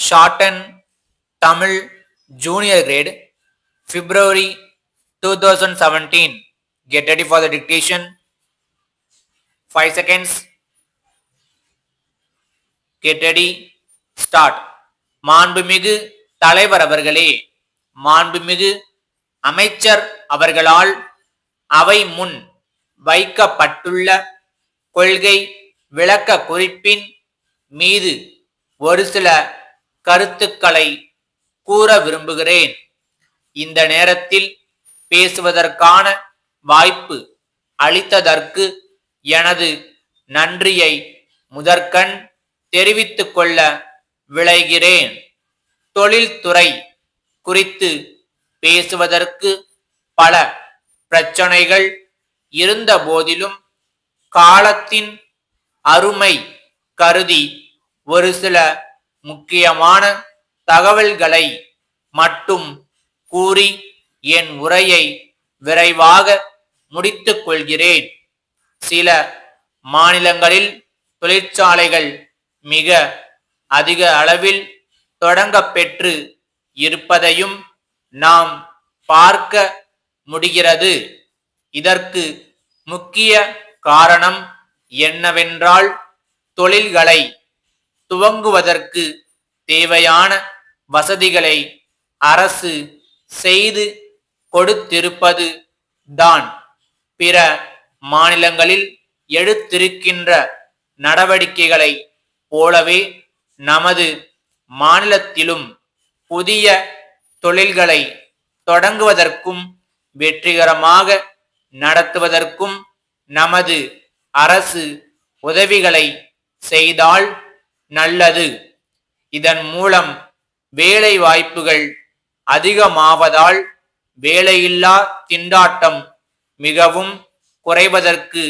Shorten Tamil Junior Grade, February 2017. Get ready for the dictation. 5 seconds. Get ready. Start. மாண்புமிகு தலைவர் அவர்களே, மாண்புமிகு அமைச்சர் அவர்களால் அவை முன் வைக்கப்பட்டுள்ள கொள்கை விளக்க குறிப்பின் மீது ஒரு சில கருத்துக்களை கூற விரும்புகிறேன். இந்த நேரத்தில் பேசுவதற்கான வாய்ப்பு அளித்ததற்கு எனது நன்றியை முதற்கண் தெரிவித்துக் கொள்ள விளைகிறேன். தொழில்துறை குறித்து பேசுவதற்கு பல பிரச்சனைகள் இருந்த போதிலும் காலத்தின் அருமை கருதி ஒரு சில முக்கியமான தகவல்களை மட்டும் கூறி என் உரையை விரைவாக முடித்துக் கொள்கிறேன். சில மாநிலங்களில் தொழிற்சாலைகள் மிக அதிக அளவில் தொடங்க பெற்று இருப்பதையும் நாம் பார்க்க முடிகிறது. இதற்கு முக்கிய காரணம் என்னவென்றால், தொழில்களை துவங்குவதற்கு தேவையான வசதிகளை அரசு செய்து கொடுத்திருப்பது தான். பிற மாநிலங்களில் எடுத்திருக்கின்ற நடவடிக்கைகளை போலவே நமது மாநிலத்திலும் புதிய தொழில்களை தொடங்குவதற்கும் வெற்றிகரமாக நடத்துவதற்கும் நமது அரசு உதவிகளை செய்தால் நல்லது. இதன் மூலம் வேலை வாய்ப்புகள் அதிகமாவதால் வேலையில்லா திண்டாட்டம் மிகவும் குறைவதற்கு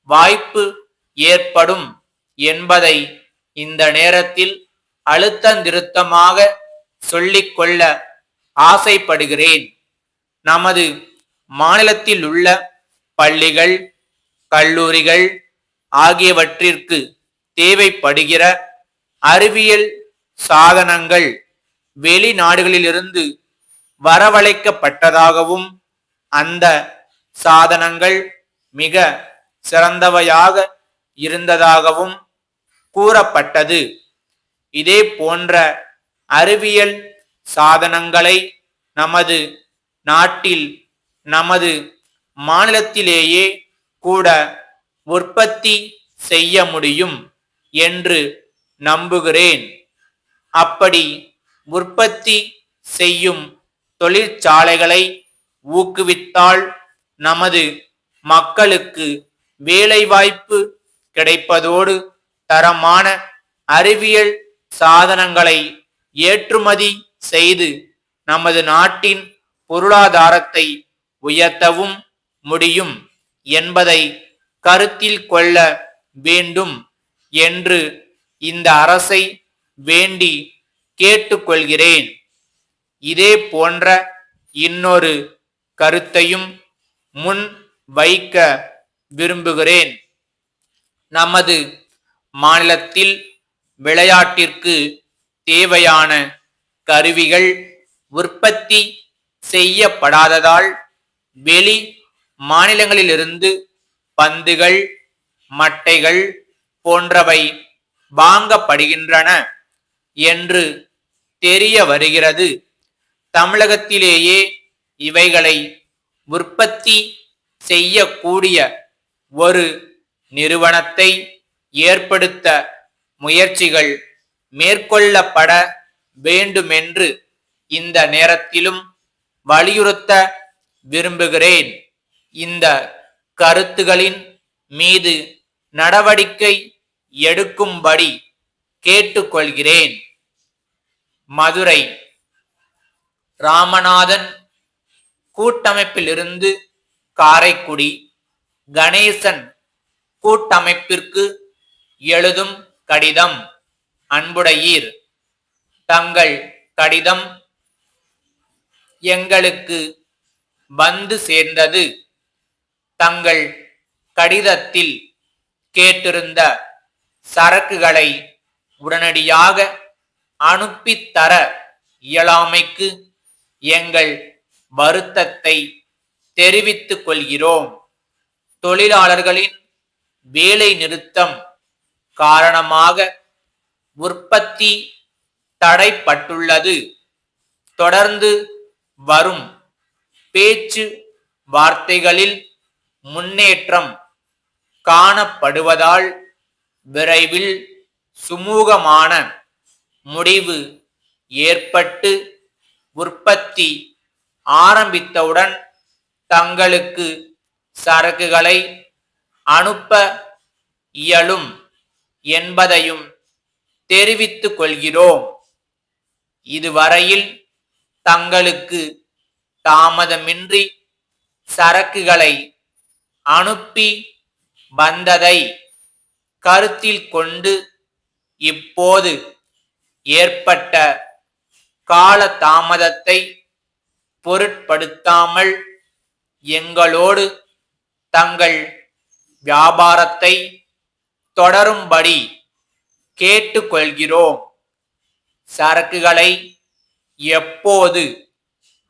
வாய்ப்பு ஏற்படும் என்பதை இந்த நேரத்தில் அழுத்தந்திருத்தமாக சொல்லிக்கொள்ள ஆசைப்படுகிறேன். நமது மாநிலத்தில் உள்ள பள்ளிகள், கல்லூரிகள் ஆகியவற்றிற்கு தேவைப்படுகிற அறிவியல் சாதனங்கள் வெளிநாடுகளிலிருந்து வரவழைக்கப்பட்டதாகவும் அந்த சாதனங்கள் மிக சிறந்தவையாக இருந்ததாகவும் கூறப்பட்டது. இதே போன்ற அறிவியல் சாதனங்களை நமது நாட்டில், நமது மாநிலத்திலேயே கூட உற்பத்தி செய்ய முடியும் என்று நம்புகிறேன். அப்படி உற்பத்தி செய்யும் தொழிற்சாலைகளை ஊக்குவித்தால் நமது மக்களுக்கு வேலைவாய்ப்பு கிடைப்பதோடு தரமான அறிவியல் சாதனங்களை ஏற்றுமதி செய்து நமது நாட்டின் பொருளாதாரத்தை உயர்த்தவும் முடியும் என்பதை கருத்தில் கொள்ள வேண்டும் என்று இந்த அரசை வேண்டி கேட்டுக்கொள்கிறேன். இதே போன்ற இன்னொரு கருத்தையும் முன் வைக்க விரும்புகிறேன். நமது மாநிலத்தில் விளையாட்டிற்கு தேவையான கருவிகள் உற்பத்தி செய்யப்படாததால் வெளி மாநிலங்களிலிருந்து பந்துகள், மட்டைகள் போன்றவை வாங்கப்படுகின்றன என்று தெரிய வருகிறது. தமிழகத்திலேயே இவைகளை உற்பத்தி செய்யக்கூடிய ஒரு நிறுவனத்தை ஏற்படுத்த முயற்சிகள் மேற்கொள்ளப்பட வேண்டுமென்று இந்த நேரத்திலும் வலியுறுத்த விரும்புகிறேன். இந்த கருத்துகளின் மீது நடவடிக்கை எடுக்கும்படி கேட்டுக்கொள்கிறேன். மதுரை ராமநாதன் கூட்டமைப்பிலிருந்து காரைக்குடி கணேசன் கூட்டமைப்பிற்கு எழுதும் கடிதம். அன்புடையீர், தங்கள் கடிதம் எங்களுக்கு வந்து சேர்ந்தது. தங்கள் கடிதத்தில் கேட்டிருந்த சரக்குகளை உடனடியாக அனுப்பித் தர இயலாமைக்கு எங்கள் வருத்தத்தை தெரிவித்துக் கொள்கிறோம். தொழிலாளர்களின் வேலை நிறுத்தம் காரணமாக உற்பத்தி தடைப்பட்டுள்ளது. தொடர்ந்து வரும் பேச்சு வார்த்தைகளில் முன்னேற்றம் காணப்படுவதால் விரைவில் சுமூகமான முடிவு ஏற்பட்டு உற்பத்தி ஆரம்பித்தவுடன் தங்களுக்கு சரக்குகளை அனுப்ப இயலும் என்பதையும் தெரிவித்துக் கொள்கிறோம். இதுவரையில் தங்களுக்கு தாமதமின்றி சரக்குகளை அனுப்பி வந்ததை கருத்தில் கொண்டு இப்போது ஏற்பட்ட கால தாமதத்தை பொருட்படுத்தாமல் எங்களோடு தங்கள் வியாபாரத்தை தொடரும்படி கேட்டுக்கொள்கிறோம். சரக்குகளை எப்போது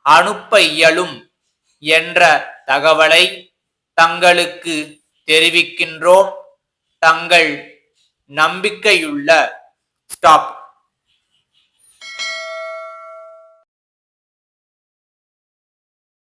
அனுப்ப இயலும் என்ற தகவலை தங்களுக்கு தெரிவிக்கின்றோம். தங்கள் நம்பிக்கையுள்ள ஸ்டாப்